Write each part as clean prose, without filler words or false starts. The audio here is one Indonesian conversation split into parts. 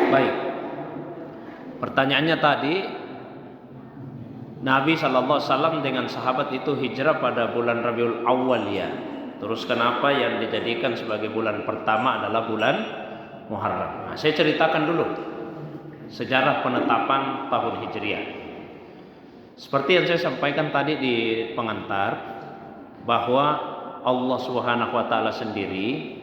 Baik. Pertanyaannya tadi, Nabi SAW dengan sahabat itu hijrah pada bulan Rabiul Awal ya. Terus kenapa yang dijadikan sebagai bulan pertama adalah bulan Muharram? Nah, saya ceritakan dulu sejarah penetapan tahun Hijriah. Seperti yang saya sampaikan tadi di pengantar, bahwa Allah Subhanahu wa taala sendiri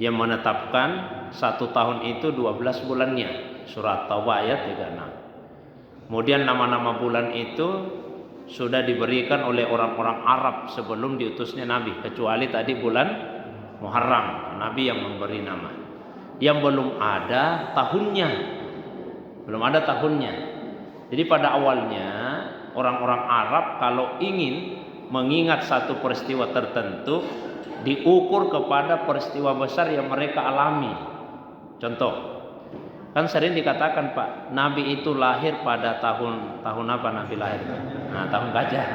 yang menetapkan satu tahun itu 12 bulannya. Surat Taubah ayat 36. Kemudian nama-nama bulan itu sudah diberikan oleh orang-orang Arab sebelum diutusnya Nabi, kecuali tadi bulan Muharram, Nabi yang memberi nama. Yang belum ada tahunnya. Belum ada tahunnya. Jadi pada awalnya orang-orang Arab kalau ingin mengingat satu peristiwa tertentu diukur kepada peristiwa besar yang mereka alami. Contoh, kan sering dikatakan Pak, Nabi itu lahir pada tahun apa Nabi lahir? Nah, tahun gajah.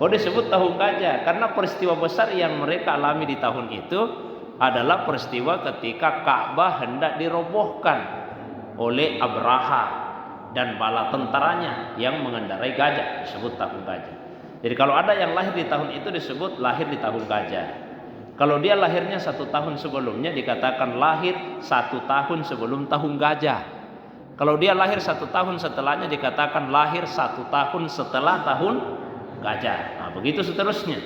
Oh, disebut tahun gajah karena peristiwa besar yang mereka alami di tahun itu adalah peristiwa ketika Ka'bah hendak dirobohkan oleh Abraha dan bala tentaranya yang mengendarai gajah, disebut tahun gajah. Jadi kalau ada yang lahir di tahun itu disebut lahir di tahun gajah. Kalau dia lahirnya 1 tahun sebelumnya dikatakan lahir 1 tahun sebelum tahun gajah. Kalau dia lahir 1 tahun setelahnya dikatakan lahir 1 tahun setelah tahun gajah. Nah, begitu seterusnya.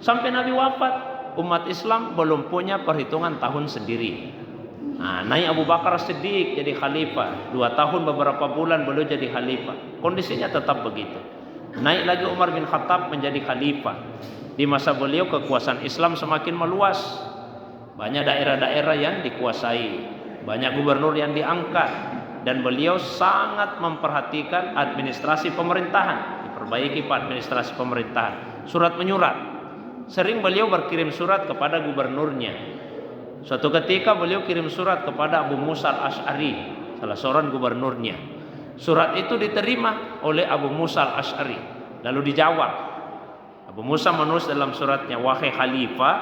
Sampai Nabi wafat, umat Islam belum punya perhitungan tahun sendiri. Nah, naik Abu Bakar Siddiq jadi khalifah, 2 tahun beberapa bulan beliau jadi khalifah. Kondisinya tetap begitu. Naik lagi Umar bin Khattab menjadi khalifah. Di masa beliau kekuasaan Islam semakin meluas. Banyak daerah-daerah yang dikuasai, banyak gubernur yang diangkat, dan beliau sangat memperhatikan administrasi pemerintahan. Diperbaiki Pak administrasi pemerintahan. Surat menyurat. Sering beliau berkirim surat kepada gubernurnya. Suatu ketika beliau kirim surat kepada Abu Musa al-Asy'ari, salah seorang gubernurnya. Surat itu diterima oleh Abu Musa al-Asy'ari, lalu dijawab. Abu Musa menulis dalam suratnya, wahai khalifah,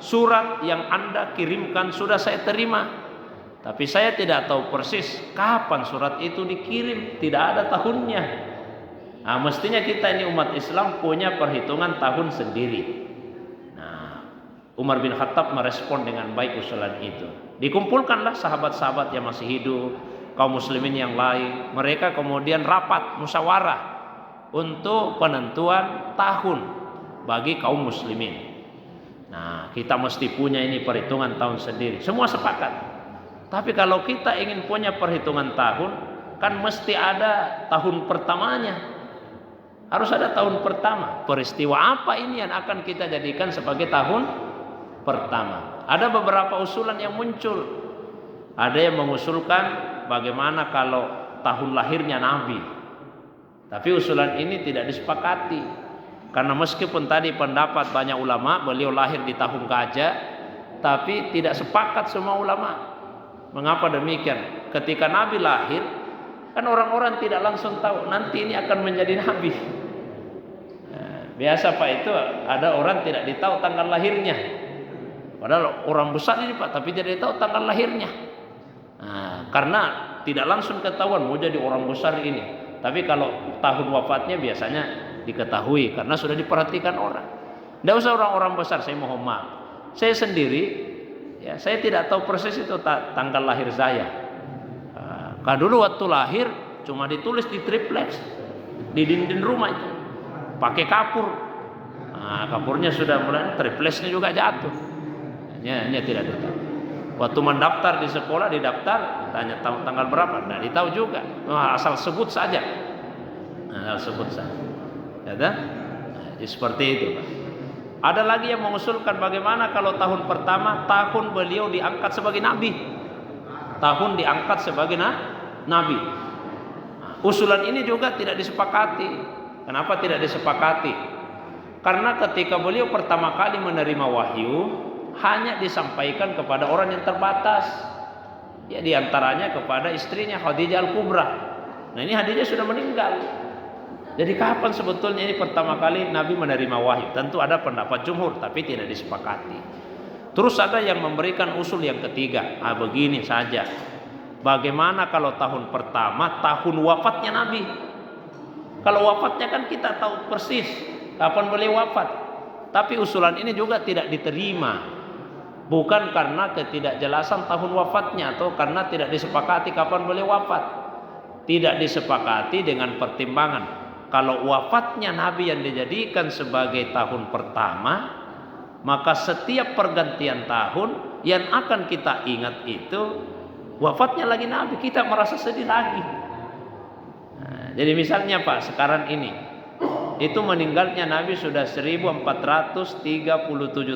surat yang Anda kirimkan sudah saya terima, tapi saya tidak tahu persis kapan surat itu dikirim, tidak ada tahunnya. Nah, mestinya kita ini umat Islam punya perhitungan tahun sendiri. Nah, Umar bin Khattab merespon dengan baik usulan itu. Dikumpulkanlah sahabat-sahabat yang masih hidup, kaum muslimin yang lain. Mereka kemudian rapat musyawarah untuk penentuan tahun bagi kaum muslimin. Nah, kita mesti punya ini perhitungan tahun sendiri. Semua sepakat. Tapi kalau kita ingin punya perhitungan tahun, kan mesti ada tahun pertamanya. Harus ada tahun pertama. Peristiwa apa ini yang akan kita jadikan sebagai tahun pertama? Ada beberapa usulan yang muncul. Ada yang mengusulkan bagaimana kalau tahun lahirnya Nabi. Tapi usulan ini tidak disepakati. Karena meskipun tadi pendapat banyak ulama beliau lahir di tahun gajah, tapi tidak sepakat semua ulama. Mengapa demikian? Ketika Nabi lahir, kan orang-orang tidak langsung tahu nanti ini akan menjadi Nabi. Nah, biasa Pak itu ada orang tidak ditahu tanggal lahirnya. Padahal orang besar ini Pak, tapi tidak tahu tanggal lahirnya. Nah, karena tidak langsung ketahuan mau jadi orang besar ini. Tapi kalau tahun wafatnya biasanya diketahui karena sudah diperhatikan orang. Tidak usah orang-orang besar, saya mohon maaf. Saya sendiri, ya saya tidak tahu persis itu tanggal lahir saya. Kalau dulu waktu lahir cuma ditulis di triplex di dinding rumah itu, pakai kapur. Nah, kapurnya sudah mulai triplexnya juga jatuh. Hanya tidak ditahu. Waktu mendaftar di sekolah, didaftar, tanya tanggal berapa, nah ditahu juga. Asal sebut saja. Asal sebut saja. Ya, nah, seperti itu. Ada lagi yang mengusulkan bagaimana kalau tahun pertama tahun beliau diangkat sebagai nabi. Tahun diangkat sebagai nabi. Nah, usulan ini juga tidak disepakati. Kenapa tidak disepakati? Karena ketika beliau pertama kali menerima wahyu hanya disampaikan kepada orang yang terbatas. Ya, diantaranya kepada istrinya Khadijah Al-Kubra. Nah, ini Khadijah sudah meninggal. Jadi kapan sebetulnya ini pertama kali Nabi menerima wahyu? Tentu ada pendapat jumhur, tapi tidak disepakati. Terus ada yang memberikan usul yang ketiga, begini saja. Bagaimana kalau tahun pertama tahun wafatnya Nabi? Kalau wafatnya kan kita tahu persis kapan beliau wafat. Tapi usulan ini juga tidak diterima. Bukan karena ketidakjelasan tahun wafatnya atau karena tidak disepakati kapan beliau wafat. Tidak disepakati dengan pertimbangan kalau wafatnya Nabi yang dijadikan sebagai tahun pertama, maka setiap pergantian tahun yang akan kita ingat itu wafatnya lagi Nabi, kita merasa sedih lagi. Nah, jadi misalnya Pak, sekarang ini itu meninggalnya Nabi sudah 1437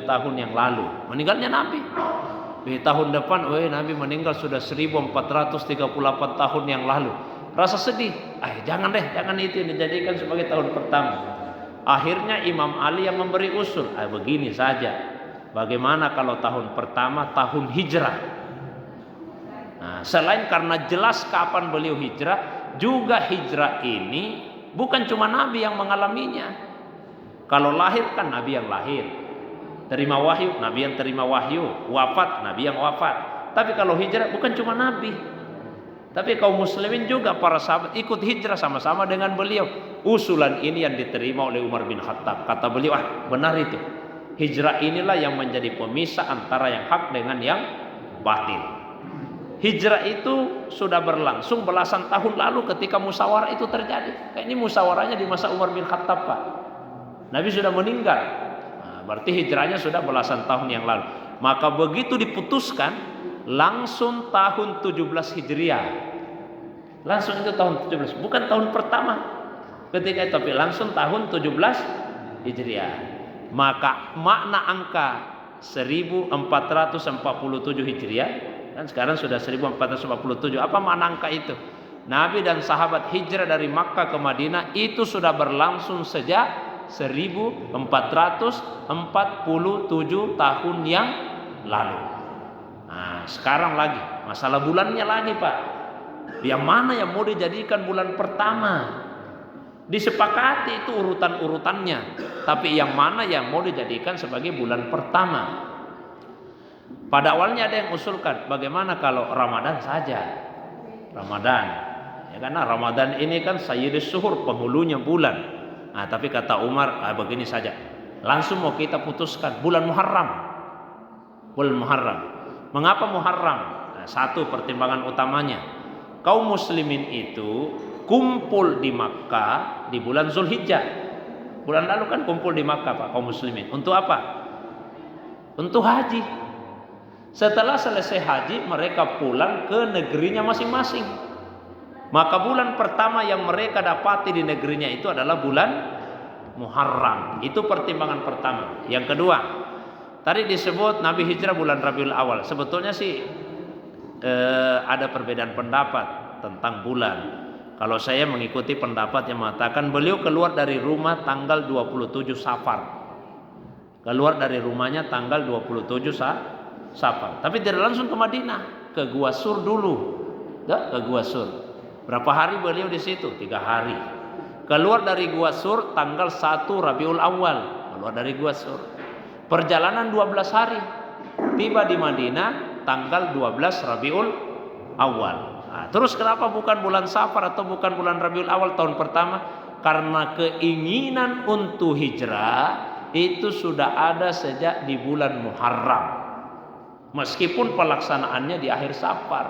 tahun yang lalu. Meninggalnya Nabi. Di tahun depan, Nabi meninggal sudah 1438 tahun yang lalu. Rasa sedih. Jangan itu yang dijadikan sebagai tahun pertama. Akhirnya Imam Ali yang memberi usul. Begini saja. Bagaimana kalau tahun pertama tahun hijrah? Nah, selain karena jelas kapan beliau hijrah, juga hijrah ini bukan cuma Nabi yang mengalaminya. Kalau lahir kan Nabi yang lahir, terima wahyu Nabi yang terima wahyu, wafat Nabi yang wafat. Tapi kalau hijrah bukan cuma Nabi, tapi kaum muslimin juga, para sahabat ikut hijrah sama-sama dengan beliau. Usulan ini yang diterima oleh Umar bin Khattab. Kata beliau, benar itu. Hijrah inilah yang menjadi pemisah antara yang hak dengan yang batil. Hijrah itu sudah berlangsung belasan tahun lalu ketika musyawarah itu terjadi. Ini musyawarahnya di masa Umar bin Khattab, Pak. Nabi sudah meninggal. Nah, berarti hijrahnya sudah belasan tahun yang lalu. Maka begitu diputuskan, langsung tahun 17 Hijriah. Langsung itu tahun 17, bukan tahun pertama ketika itu, tapi langsung tahun 17 Hijriah. Maka makna angka 1447 Hijriah, kan sekarang sudah 1447. Apa makna angka itu? Nabi dan sahabat hijrah dari Makkah ke Madinah itu sudah berlangsung sejak 1447 tahun yang lalu. Nah, sekarang lagi masalah bulannya lagi, Pak. Yang mana yang mau dijadikan bulan pertama? Disepakati itu urutan-urutannya, tapi yang mana yang mau dijadikan sebagai bulan pertama? Pada awalnya ada yang usulkan, bagaimana kalau Ramadan saja? Ramadan, ya karena Ramadan ini kan sayyidus syuhur, penghulunya bulan. Nah, tapi kata Umar, begini saja, langsung mau kita putuskan bulan Muharram. Bulan Muharram. Mengapa Muharram? Nah, satu pertimbangan utamanya, kaum muslimin itu kumpul di Makkah di bulan Zulhijjah. Bulan lalu kan kumpul di Makkah, Pak, kaum muslimin. Untuk apa? Untuk haji. Setelah selesai haji, mereka pulang ke negerinya masing-masing. Maka bulan pertama yang mereka dapati di negerinya itu adalah bulan Muharram. Itu pertimbangan pertama. Yang kedua, tadi disebut Nabi hijrah bulan Rabiul Awal. Sebetulnya sih ada perbedaan pendapat tentang bulan. Kalau saya mengikuti pendapat yang mengatakan beliau keluar dari rumah tanggal 27 Safar. Keluar dari rumahnya tanggal 27 Safar. Tapi tidak langsung ke Madinah, ke Gua Sur dulu. Ke Gua Sur. Berapa hari beliau di situ? 3 hari. Keluar dari Gua Sur tanggal 1 Rabiul Awal. Keluar dari Gua Sur. Perjalanan 12 hari. Tiba di Madinah tanggal 12 Rabiul Awal. Nah, terus kenapa bukan bulan Safar atau bukan bulan Rabiul Awal tahun pertama? Karena keinginan untuk hijrah itu sudah ada sejak di bulan Muharram. Meskipun pelaksanaannya di akhir Safar,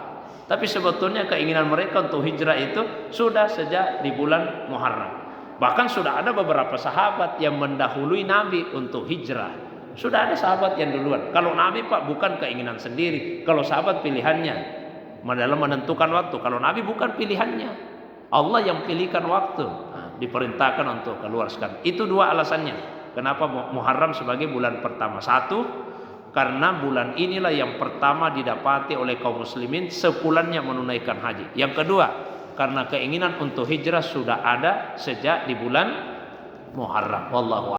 tapi sebetulnya keinginan mereka untuk hijrah itu sudah sejak di bulan Muharram. Bahkan sudah ada beberapa sahabat yang mendahului Nabi untuk hijrah. Sudah ada sahabat yang duluan. Kalau Nabi, Pak, bukan keinginan sendiri. Kalau sahabat pilihannya dalam menentukan waktu. Kalau Nabi bukan pilihannya, Allah yang pilihkan waktu. Nah, diperintahkan untuk keluar sekarang. Itu dua alasannya kenapa Muharram sebagai bulan pertama. Satu, karena bulan inilah yang pertama didapati oleh kaum muslimin sebulannya menunaikan haji. Yang kedua, karena keinginan untuk hijrah sudah ada sejak di bulan Muharram. Wallahu a'lam.